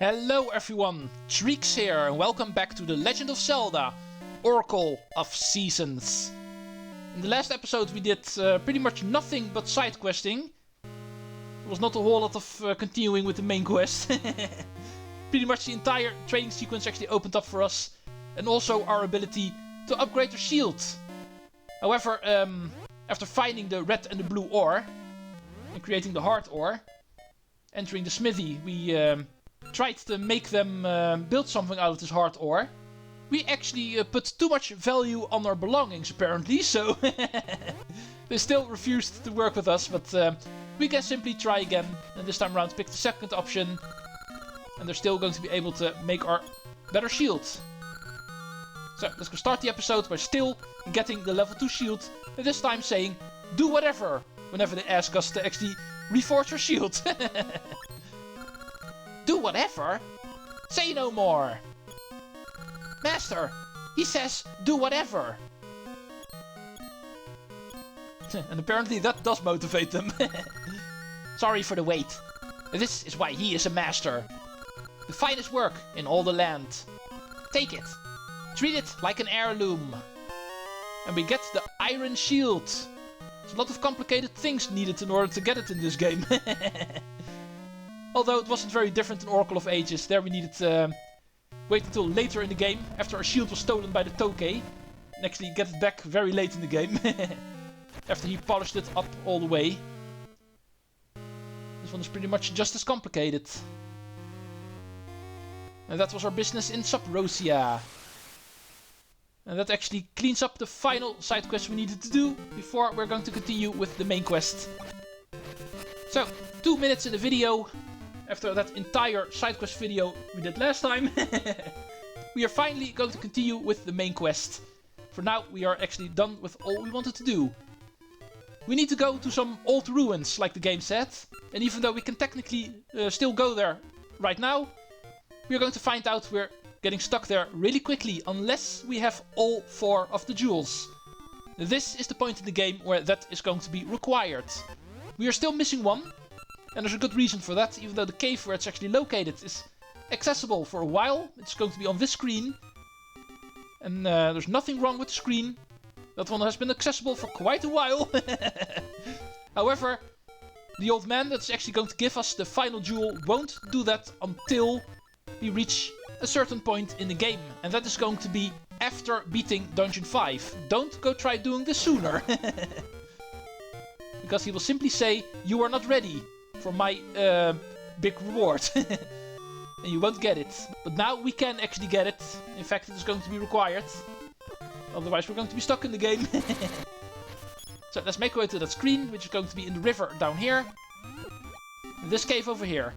Hello everyone, Treecks here and welcome back to The Legend of Zelda, Oracle of Seasons. In the last episode we did pretty much nothing but side questing. There was not a whole lot of continuing with the main quest. Pretty much the entire training sequence actually opened up for us, and also our ability to upgrade our shield. However, after finding the red and the blue ore and creating the hard ore, entering the smithy, we tried to make them build something out of this hard ore. We actually put too much value on our belongings apparently, so they still refused to work with us, but we can simply try again, and this time around pick the second option, and they're still going to be able to make our better shield. So let's go start the episode by still getting the level 2 shield, and this time saying do whatever whenever they ask us to actually reforge our shield. Do whatever? Say no more! Master, he says do whatever! And apparently that does motivate them. Sorry for the wait. This is why he is a master. The finest work in all the land. Take it. Treat it like an heirloom. And we get the iron shield. There's a lot of complicated things needed in order to get it in this game. Although it wasn't very different in Oracle of Ages. There we needed to wait until later in the game, after our shield was stolen by the Tokay, and actually get it back very late in the game. After he polished it up all the way. This one is pretty much just as complicated. And that was our business in Subrosia. And that actually cleans up the final side quest we needed to do before we're going to continue with the main quest. So, 2 minutes in the video. After that entire side quest video we did last time, we are finally going to continue with the main quest. For now, we are actually done with all we wanted to do. We need to go to some old ruins, like the game said, and even though we can technically still go there right now, we are going to find out we're getting stuck there really quickly, unless we have all 4 of the jewels. This is the point in the game where that is going to be required. We are still missing one. And there's a good reason for that, even though the cave where it's actually located is accessible for a while. It's going to be on this screen. And there's nothing wrong with the screen. That one has been accessible for quite a while. However, the old man that's actually going to give us the final jewel won't do that until we reach a certain point in the game. And that is going to be after beating Dungeon 5. Don't go try doing this sooner. Because he will simply say, you are not ready for my big reward. And you won't get it. But now we can actually get it. In fact, it is going to be required. Otherwise we're going to be stuck in the game. So let's make our way to that screen, which is going to be in the river down here. In this cave over here.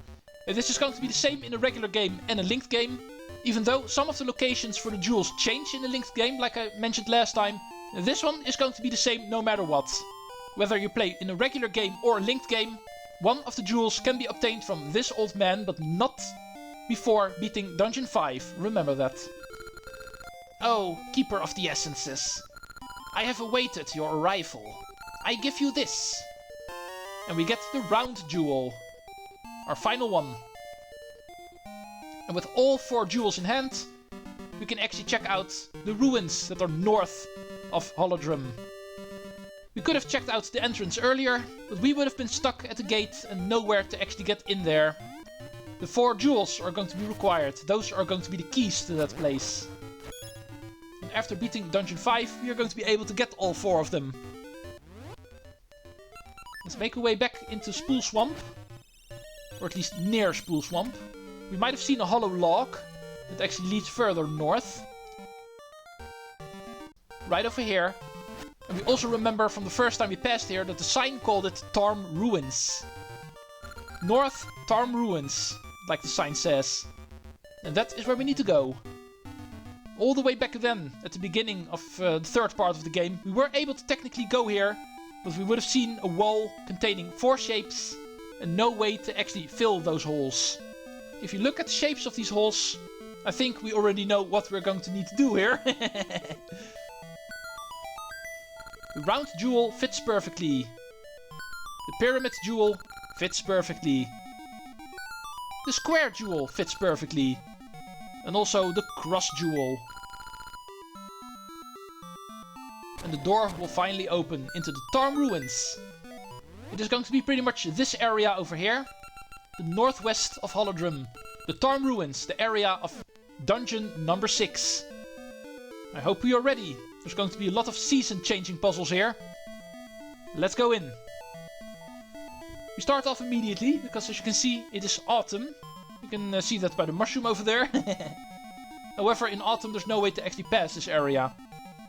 And this is going to be the same in a regular game and a linked game. Even though some of the locations for the jewels change in the linked game, like I mentioned last time. This one is going to be the same no matter what. Whether you play in a regular game or a linked game, one of the jewels can be obtained from this old man, but not before beating Dungeon 5. Remember that. Oh, Keeper of the Essences. I have awaited your arrival. I give you this. And we get the round jewel. Our final one. And with all 4 jewels in hand, we can actually check out the ruins that are north of Holodrum. We could have checked out the entrance earlier, but we would have been stuck at the gate and nowhere to actually get in there. The 4 jewels are going to be required. Those are going to be the keys to that place. And after beating Dungeon 5, we are going to be able to get all 4 of them. Let's make our way back into Spool Swamp. Or at least near Spool Swamp. We might have seen a hollow log that actually leads further north. Right over here. And we also remember from the first time we passed here that the sign called it Tarm Ruins. North Tarm Ruins, like the sign says. And that is where we need to go. All the way back then, at the beginning of the third part of the game, we were able to technically go here, but we would have seen a wall containing 4 shapes and no way to actually fill those holes. If you look at the shapes of these holes, I think we already know what we're going to need to do here. The round jewel fits perfectly. The pyramid jewel fits perfectly. The square jewel fits perfectly. And also the cross jewel. And the door will finally open into the Tarm Ruins. It is going to be pretty much this area over here. The northwest of Holodrum. The Tarm Ruins, the area of dungeon number 6. I hope we are ready. There's going to be a lot of season changing puzzles here. Let's go in. We start off immediately, because as you can see, it is autumn. You can see that by the mushroom over there. However, in autumn there's no way to actually pass this area.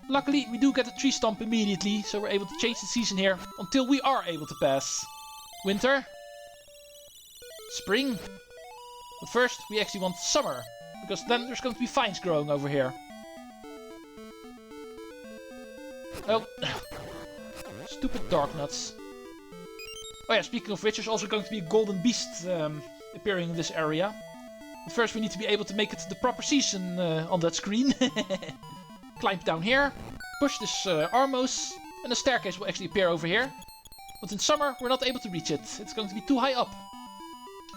Luckily, we do get a tree stump immediately, so we're able to change the season here until we are able to pass. Winter. Spring. But first, we actually want summer, because then there's going to be vines growing over here. Oh. Stupid dark nuts. Oh yeah, speaking of which, there's also going to be a golden beast appearing in this area. But first we need to be able to make it the proper season on that screen. Climb down here, push this Armos, and a staircase will actually appear over here. But in summer we're not able to reach it. It's going to be too high up.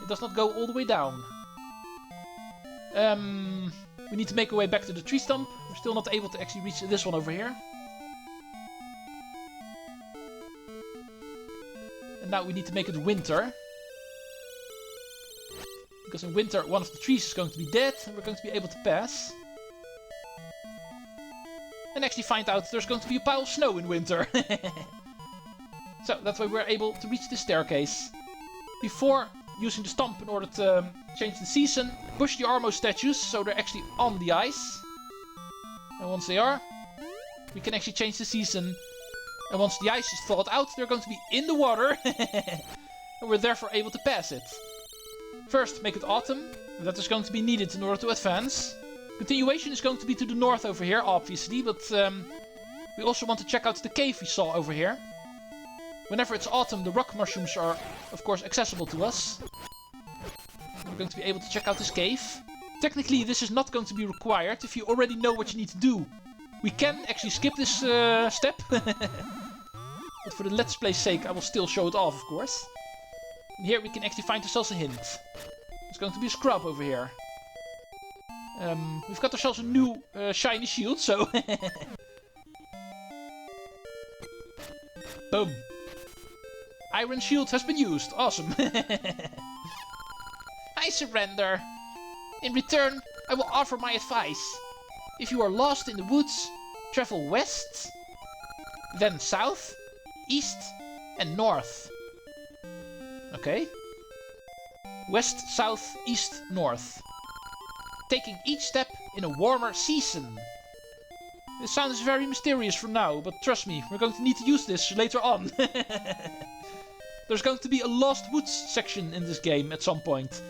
It does not go all the way down. We need to make our way back to the tree stump. We're still not able to actually reach this one over here. And now we need to make it winter. Because in winter one of the trees is going to be dead and we're going to be able to pass. And actually find out there's going to be a pile of snow in winter. So that's why we're able to reach the staircase. Before using the stump in order to change the season, push the Armo statues so they're actually on the ice. And once they are, we can actually change the season. And once the ice is thawed out, they're going to be in the water. And we're therefore able to pass it. First, make it autumn. That is going to be needed in order to advance. Continuation is going to be to the north over here, obviously. But we also want to check out the cave we saw over here. Whenever it's autumn, the rock mushrooms are, of course, accessible to us. We're going to be able to check out this cave. Technically, this is not going to be required if you already know what you need to do. We can actually skip this step. But for the Let's Play's sake, I will still show it off, of course. And here we can actually find ourselves a hint. There's going to be a scrub over here. We've got ourselves a new shiny shield, so... Boom. Iron shield has been used. Awesome. I surrender. In return, I will offer my advice. If you are lost in the woods, travel west, then south, east, and north. Okay. West, south, east, north. Taking each step in a warmer season. This sounds very mysterious for now, but trust me, we're going to need to use this later on. There's going to be a Lost Woods section in this game at some point.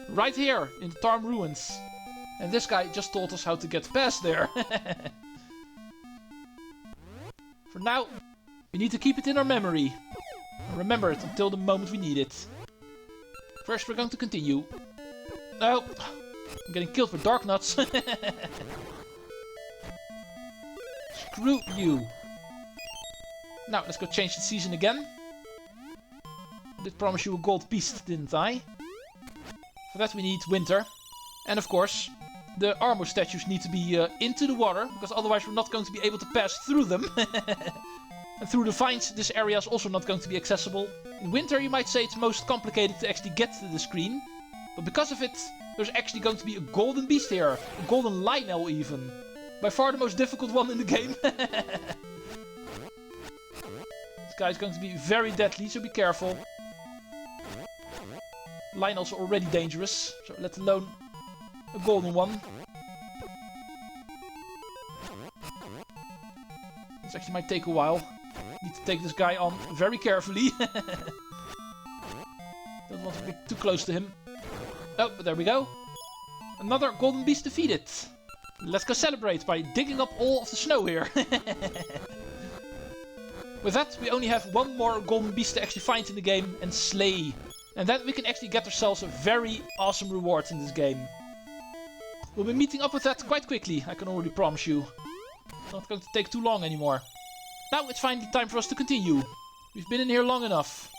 Right here, in the Tarm Ruins. And this guy just told us how to get past there. For now, we need to keep it in our memory. And remember it until the moment we need it. First, we're going to continue. Oh, I'm getting killed with dark nuts. Screw you. Now, let's go change the season again. I did promise you a gold beast, didn't I? For that we need winter. And of course, the Armo statues need to be into the water, because otherwise we're not going to be able to pass through them. And through the vines, this area is also not going to be accessible. In winter, you might say it's most complicated to actually get to the screen. But because of it, there's actually going to be a golden beast here. A golden Lionel even. By far the most difficult one in the game. This guy's going to be very deadly, so be careful. Lionel's are already dangerous, so let alone a golden one. This actually might take a while. Need to take this guy on very carefully. Don't want to be too close to him. Oh, but there we go. Another golden beast defeated. Let's go celebrate by digging up all of the snow here. With that, we only have one more golden beast to actually find in the game and slay. And then we can actually get ourselves a very awesome reward in this game. We'll be meeting up with that quite quickly, I can already promise you. It's not going to take too long anymore. Now it's finally time for us to continue. We've been in here long enough.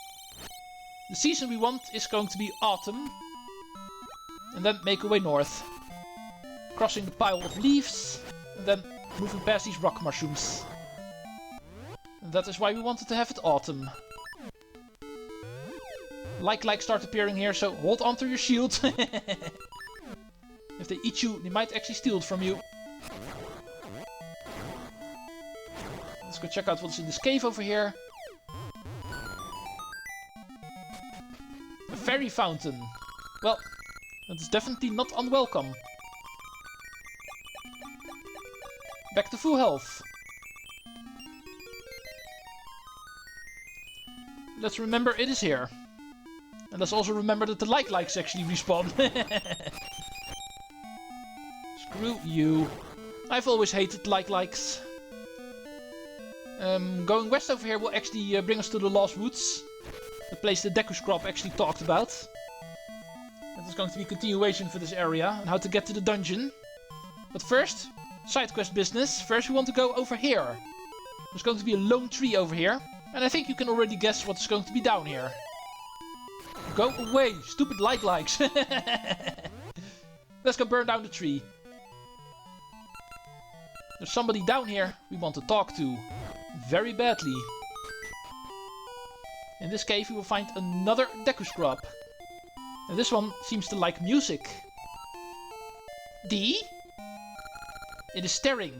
The season we want is going to be autumn. and then make our way north. Crossing the pile of leaves, and then moving past these rock mushrooms. And that is why we wanted to have it autumn. Like start appearing here, so hold on to your shield. If they eat you, they might actually steal it from you. Let's go check out what's in this cave over here. A fairy fountain. Well, that is definitely not unwelcome. Back to full health. Let's remember it is here. And let's also remember that the likes actually respawn. Screw you. I've always hated likes. Going west over here will actually bring us to the Lost Woods. The place the Deku Scrub actually talked about. That is going to be a continuation for this area and how to get to the dungeon. But first, side quest business. First we want to go over here. There's going to be a lone tree over here. And I think you can already guess what's going to be down here. Go away, stupid likes. Let's go burn down the tree. There's somebody down here we want to talk to. Very badly. In this cave we will find another Deku Scrub. And this one seems to like music. D? It is staring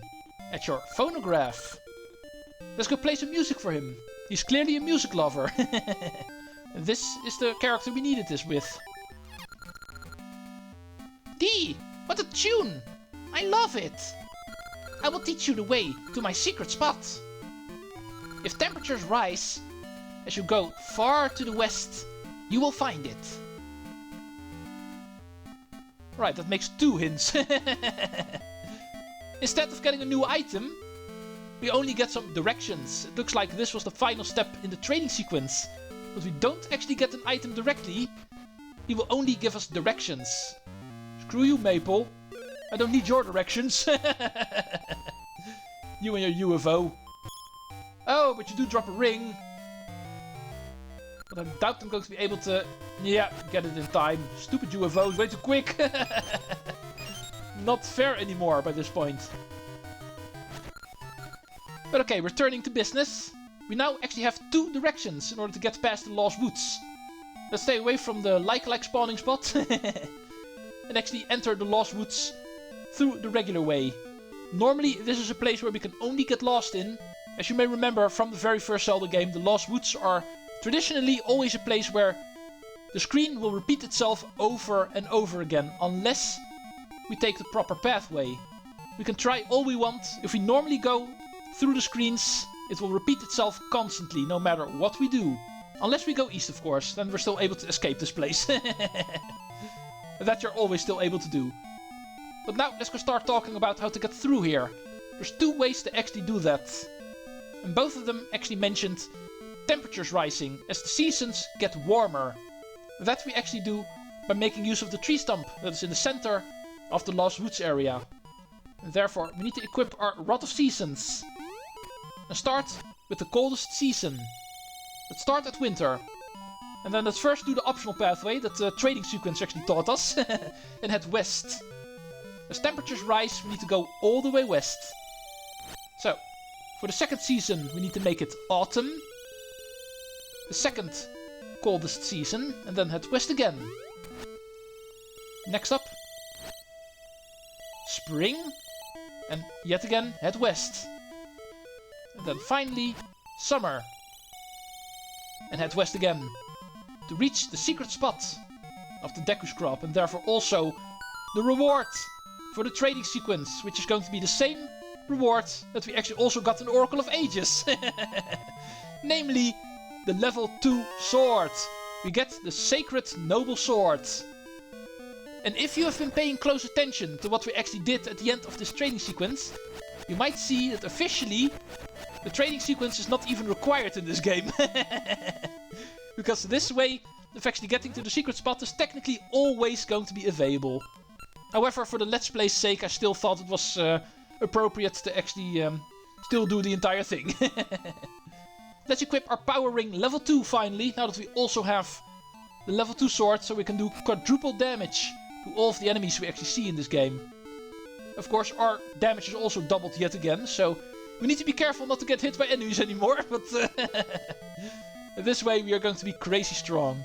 at your phonograph. Let's go play some music for him. He's clearly a music lover. This is the character we needed this with. D! What a tune! I love it! I will teach you the way to my secret spot. If temperatures rise, as you go far to the west, you will find it. Right, that makes 2 hints. Instead of getting a new item, we only get some directions. It looks like this was the final step in the training sequence. But we don't actually get an item directly. He will only give us directions. Screw you, Maple. I don't need your directions. You and your UFO. Oh, but you do drop a ring. But I doubt I'm going to be able to... Yeah, get it in time. Stupid UFOs, way too quick. Not fair anymore by this point. But okay, returning to business. We now actually have 2 directions in order to get past the Lost Woods. Let's stay away from the like spawning spot. And actually enter the Lost Woods through the regular way. Normally this is a place where we can only get lost in. As you may remember from the very first Zelda game, the Lost Woods are traditionally always a place where the screen will repeat itself over and over again. Unless we take the proper pathway. We can try all we want. If we normally go through the screens, it will repeat itself constantly, no matter what we do. Unless we go east, of course, then we're still able to escape this place. That you're always still able to do. But now, let's go start talking about how to get through here. There's 2 ways to actually do that. And both of them actually mentioned temperatures rising as the seasons get warmer. That we actually do by making use of the tree stump that is in the center of the Lost Woods area. And therefore, we need to equip our Rod of Seasons. And start with the coldest season. Let's start at winter. And then let's first do the optional pathway that the trading sequence actually taught us. And head west. As temperatures rise, we need to go all the way west. So, for the second season, we need to make it autumn. The second coldest season. And then head west again. Next up, spring. And yet again, head west. And then finally, summer. And head west again. To reach the secret spot of the Deku Scrub. And therefore also the reward for the trading sequence. Which is going to be the same reward that we actually also got in Oracle of Ages. Namely, the level 2 sword. We get the Sacred Noble Sword. And if you have been paying close attention to what we actually did at the end of this training sequence, you might see that officially the training sequence is not even required in this game. Because this way of actually getting to the secret spot is technically always going to be available. However, for the Let's Play's sake, I still thought it was appropriate to actually still do the entire thing. Let's equip our Power Ring level 2 finally, now that we also have the level 2 sword, so we can do quadruple damage to all of the enemies we actually see in this game. Of course, our damage is also doubled yet again, so we need to be careful not to get hit by enemies anymore, but this way we are going to be crazy strong.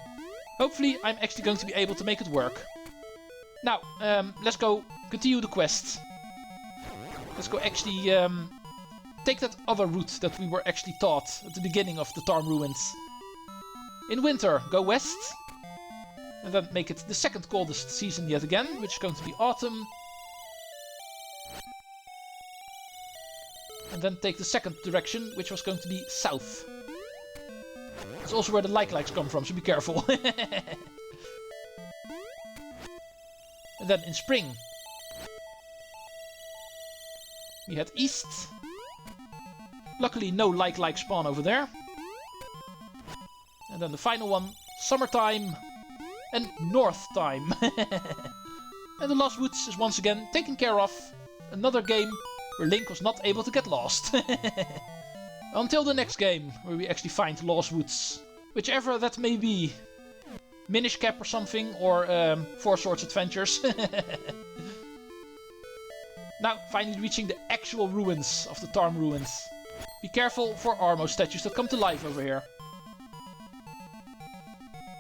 Hopefully, I'm actually going to be able to make it work. Now, let's go continue the quest. Let's go actually take that other route that we were actually taught at the beginning of the Tarm Ruins. In winter, go west. And then make it the second coldest season yet again, which is going to be autumn. And then take the second direction, which was going to be south. That's also where the like-likes come from, so be careful. And then in spring, we head east. Luckily, no like-like spawn over there. And then the final one, summertime and north time. And the Lost Woods is once again taken care of. Another game where Link was not able to get lost. Until the next game, where we actually find Lost Woods. Whichever that may be. Minish Cap or something, or Four Swords Adventures. Now, finally reaching the actual ruins of the Tarm Ruins. Be careful for Armo statues that come to life over here.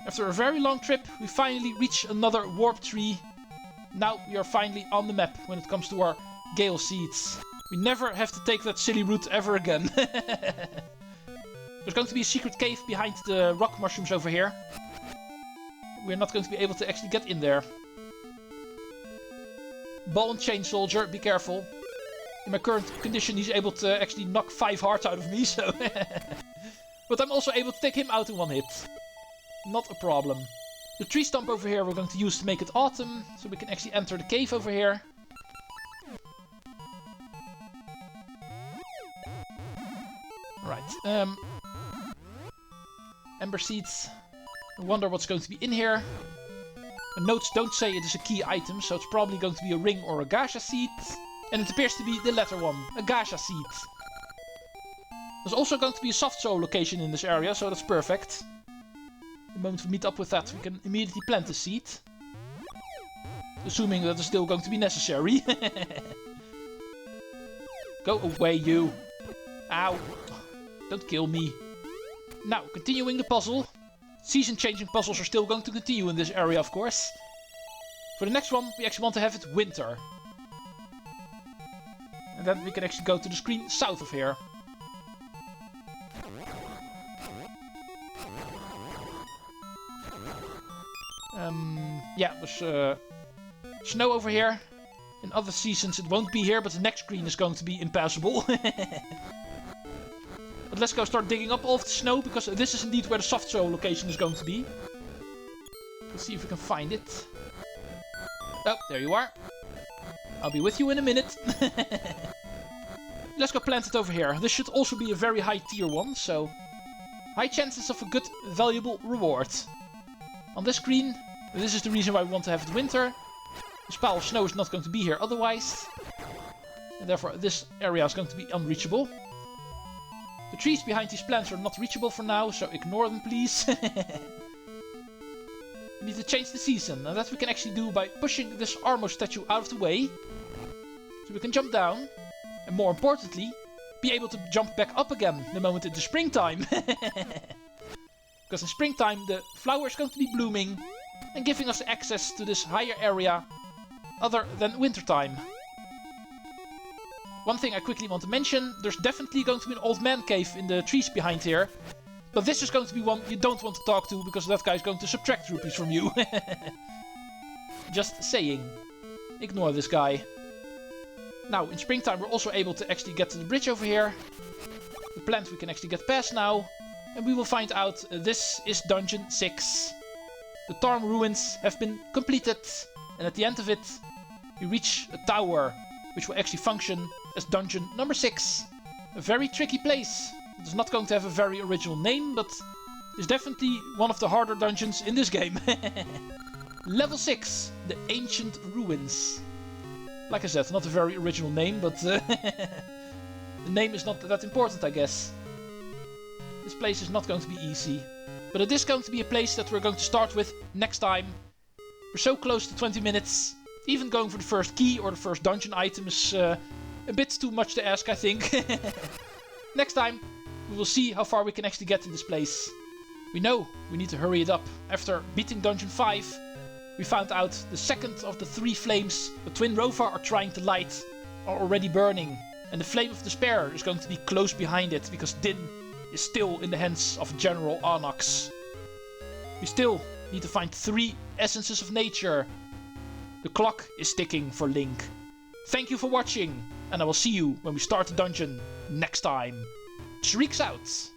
After a very long trip, we finally reach another warp tree. Now we are finally on the map when it comes to our Gale Seeds. We never have to take that silly route ever again. There's going to be a secret cave behind the rock mushrooms over here. We're not going to be able to actually get in there. Ball and Chain Soldier, be careful. In my current condition, he's able to actually knock 5 hearts out of me, so... But I'm also able to take him out in one hit. Not a problem. The tree stump over here we're going to use to make it autumn, so we can actually enter the cave over here. Right, Ember Seeds. I wonder what's going to be in here. The notes don't say it is a key item, so it's probably going to be a ring or a Gasha Seed. And it appears to be the latter one, a Gasha Seed. There's also going to be a soft soul location in this area, so that's perfect. The moment we meet up with that, we can immediately plant the seed. Assuming that it's still going to be necessary. Go away, you. Ow. Don't kill me. Now, continuing the puzzle. Season-changing puzzles are still going to continue in this area, of course. For the next one, we actually want to have it winter. And then we can actually go to the screen south of here. Yeah, there's snow over here. In other seasons it won't be here, but the next screen is going to be impassable. But let's go start digging up all of the snow, because this is indeed where the soft soul location is going to be. Let's see if we can find it. Oh, there you are. I'll be with you in a minute. Let's go plant it over here. This should also be a very high tier one, so high chances of a good, valuable reward. On this screen, this is the reason why we want to have it winter. This pile of snow is not going to be here otherwise. And therefore this area is going to be unreachable. The trees behind these plants are not reachable for now, so ignore them please. We need to change the season, and that we can actually do by pushing this Armo statue out of the way. So we can jump down, and more importantly, be able to jump back up again the moment it is springtime. Because in springtime the flower is going to be blooming and giving us access to this higher area other than wintertime. One thing I quickly want to mention, there's definitely going to be an old man cave in the trees behind here. But this is going to be one you don't want to talk to, because that guy is going to subtract rupees from you. Just saying. Ignore this guy. Now, in springtime we're also able to actually get to the bridge over here. The plant we can actually get past now. And we will find out this is Dungeon 6. The Tarm Ruins have been completed. And at the end of it, we reach a tower, which will actually function as Dungeon number 6. A very tricky place. It is not going to have a very original name, but is definitely one of the harder dungeons in this game. Level 6, the Ancient Ruins. Like I said, not a very original name, but the name is not that important, I guess. This place is not going to be easy. But it is going to be a place that we're going to start with next time. We're so close to 20 minutes. Even going for the first key or the first dungeon item is a bit too much to ask, I think. Next time, we will see how far we can actually get in this place. We know we need to hurry it up. After beating Dungeon 5, we found out the second of the 3 flames the Twin Rover are trying to light are already burning. And the Flame of Despair is going to be close behind it because Din is still in the hands of General Arnox. We still need to find 3 Essences of Nature. The clock is ticking for Link. Thank you for watching, and I will see you when we start the dungeon next time. Treecks out!